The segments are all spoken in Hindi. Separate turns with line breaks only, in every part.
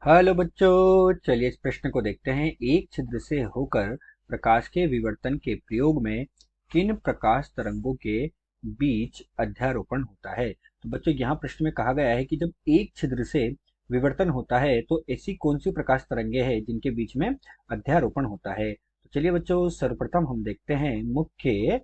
हेलो बच्चों, चलिए इस प्रश्न को देखते हैं। एक छिद्र से होकर प्रकाश के विवर्तन के प्रयोग में किन प्रकाश तरंगों के बीच अध्यारोपण होता है। तो बच्चों यहाँ प्रश्न में कहा गया है कि जब एक छिद्र से विवर्तन होता है तो ऐसी कौन सी प्रकाश तरंगे हैं जिनके बीच में अध्यारोपण होता है। तो चलिए बच्चों, सर्वप्रथम हम देखते हैं मुख्य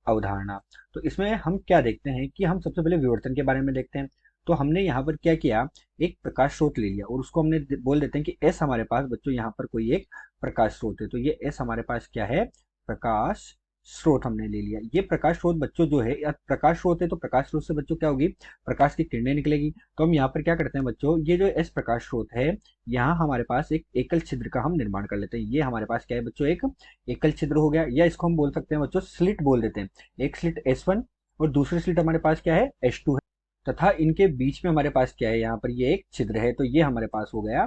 अवधारणा। तो इसमें हम क्या देखते हैं कि हम सबसे पहले विवर्तन के बारे में देखते हैं। तो हमने यहाँ पर क्या किया, एक प्रकाश स्रोत ले लिया और उसको हमने बोल देते हैं कि एस हमारे पास बच्चों यहाँ पर कोई एक प्रकाश स्रोत है। तो ये एस हमारे पास क्या है, प्रकाश स्रोत हमने ले लिया। ये प्रकाश स्रोत बच्चों जो है, या प्रकाश स्रोत है तो प्रकाश स्रोत से बच्चों क्या होगी, प्रकाश की किरणें निकलेगी। तो हम यहाँ पर क्या करते हैं बच्चों, ये जो एस प्रकाश स्रोत है, यहाँ हमारे पास एक एकल छिद्र का हम निर्माण कर लेते हैं। ये हमारे पास क्या है बच्चों, एक एकल छिद्र हो गया, या इसको हम बोल सकते हैं बच्चों स्लिट बोल देते हैं। एक स्लिट S1 और दूसरी स्लिट हमारे पास क्या है, S2 है, तथा इनके बीच में हमारे पास क्या है, यहाँ पर ये एक छिद्र है। तो ये हमारे पास हो गया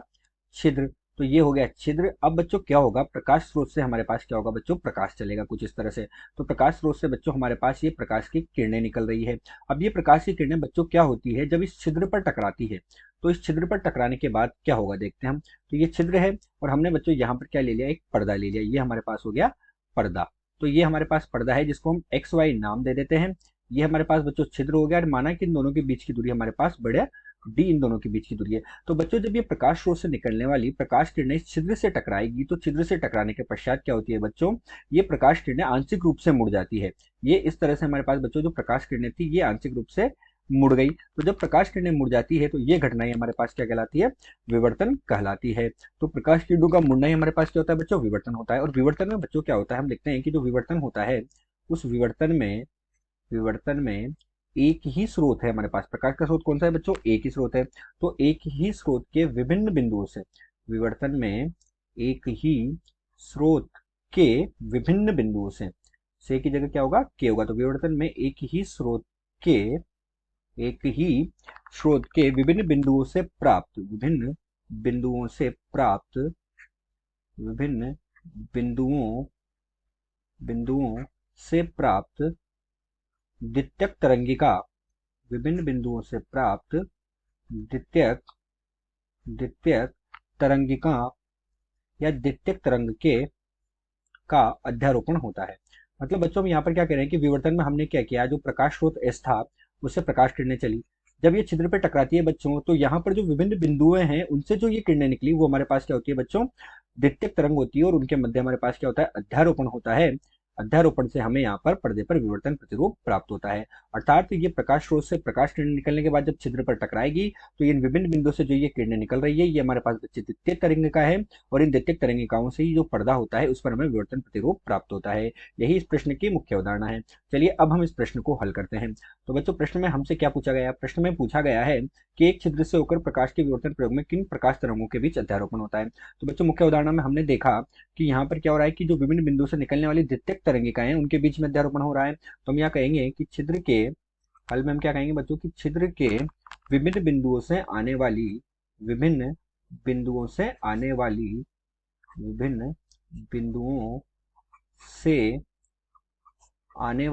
छिद्र। तो ये हो गया छिद्र। अब बच्चों क्या होगा, प्रकाश स्रोत से हमारे पास क्या होगा बच्चों, प्रकाश चलेगा कुछ इस तरह से। तो प्रकाश स्रोत से बच्चों हमारे पास ये प्रकाश की किरणें निकल रही है। अब ये प्रकाश की किरणें बच्चों क्या होती है, जब इस छिद्र पर टकराती है तो इस छिद्र पर टकराने के बाद क्या होगा देखते हैं हम। तो ये छिद्र है और हमने बच्चों यहाँ पर क्या ले लिया, एक पर्दा ले लिया। ये हमारे पास हो गया पर्दा। तो ये हमारे पास पर्दा है जिसको हम एक्स वाई नाम दे देते हैं। ये हमारे पास बच्चों छिद्र हो गया और माना कि इन दोनों के बीच की दूरी हमारे पास बड़े डी, इन दोनों के बीच की दूरी है। तो बच्चों जब ये प्रकाश स्रोत से निकलने वाली प्रकाश किरणें इस छिद्र से टकराएगी तो छिद्र से टकराने के पश्चात क्या होती है बच्चों, ये प्रकाश किरणें आंशिक रूप से मुड़ जाती है। ये इस तरह से हमारे पास बच्चों जो प्रकाश किरणें थी ये आंशिक रूप से मुड़ गई। तो जब प्रकाश किरणें मुड़ जाती है तो ये घटनाएं हमारे पास क्या कहलाती है, विवर्तन कहलाती है। तो प्रकाश किरणों का मुड़ना ही हमारे पास क्या होता है बच्चों, विवर्तन होता है। और विवर्तन में बच्चों क्या होता है, हम देखते हैं कि जो विवर्तन होता है उस विवर्तन में एक ही स्रोत है हमारे पास। प्रकाश का स्रोत कौन सा है बच्चों, एक ही स्रोत है। तो एक ही स्रोत के विभिन्न बिंदुओं से, विवर्तन में एक ही स्रोत के विभिन्न बिंदुओं से की जगह क्या होगा, के होगा। तो विवर्तन में के एक ही स्रोत के विभिन्न बिंदुओं से प्राप्त, विभिन्न बिंदुओं बिंदुओं से प्राप्त द्वितीयक तरंगिका, विभिन्न बिंदुओं से प्राप्त द्वितीयक द्वितीयक तरंगिका या द्वितीयक तरंग के का अध्यारोपण होता है। मतलब बच्चों हम यहाँ पर क्या कह रहे हैं कि विवर्तन में हमने क्या किया, जो प्रकाश स्रोत एस था उससे प्रकाश किरणें चली। जब ये छिद्र पे टकराती है बच्चों तो यहाँ पर जो विभिन्न बिंदुएं हैं उनसे जो ये किरणें निकली वो हमारे पास क्या होती है बच्चों, द्वितीयक तरंग होती है। और उनके मध्य हमारे पास क्या होता है, अध्यारोपण होता है। अध्यारोपण से हमें यहाँ पर पर्दे पर विवर्तन प्रतिरूप प्राप्त होता है। अर्थात ये प्रकाश स्रोत से प्रकाश किरण निकलने के बाद जब छिद्र पर टकराएगी तो इन विभिन्न बिंदुओं से जो ये किरणें निकल रही है ये हमारे पास बच्चे द्वितीय तरंगिका है। और इन द्वितीय तरंगिकाओं से ही जो पर्दा होता है उस पर हमें विवर्तन प्रतिरूप प्राप्त होता है। यही इस प्रश्न की मुख्य अवधारणा है। चलिए अब हम इस प्रश्न को हल करते हैं। तो बच्चों प्रश्न में हमसे क्या पूछा गया, प्रश्न में पूछा गया है कि एक छिद्र से होकर प्रकाश के विवर्तन प्रयोग में किन प्रकाश तरंगों के बीच अध्यारोपण होता है। तो बच्चों मुख्य उदाहरण में हमने देखा कि यहाँ पर क्या हो रहा है कि जो विभिन्न बिंदुओं से निकलने वाली द्वितीयक तरंगिकाएं हैं उनके बीच में अध्यारोपण हो रहा है। तो हम यहाँ कहेंगे कि छिद्र के हल में हम क्या कहेंगे बच्चों, कि छिद्र के विभिन्न बिंदुओं से आने वाली विभिन्न बिंदुओं से आने वाली विभिन्न बिंदुओं से आने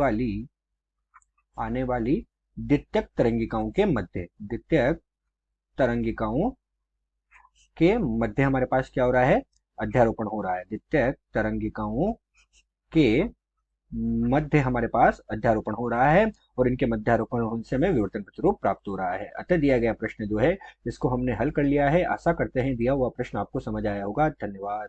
वाली द्वितीयक तरंगिकाओं के मध्य, द्वितीयक तरंगिकाओं के मध्य हमारे पास क्या हो रहा है, अध्यारोपण हो रहा है। द्वितीयक तरंगिकाओं के मध्य हमारे पास अध्यारोपण हो रहा है और इनके मध्यारोपण होने से हमें विवर्तन प्रतिरूप प्राप्त हो रहा है। अतः दिया गया प्रश्न जो है इसको हमने हल कर लिया है। आशा करते हैं दिया हुआ प्रश्न आपको समझ आया होगा। धन्यवाद।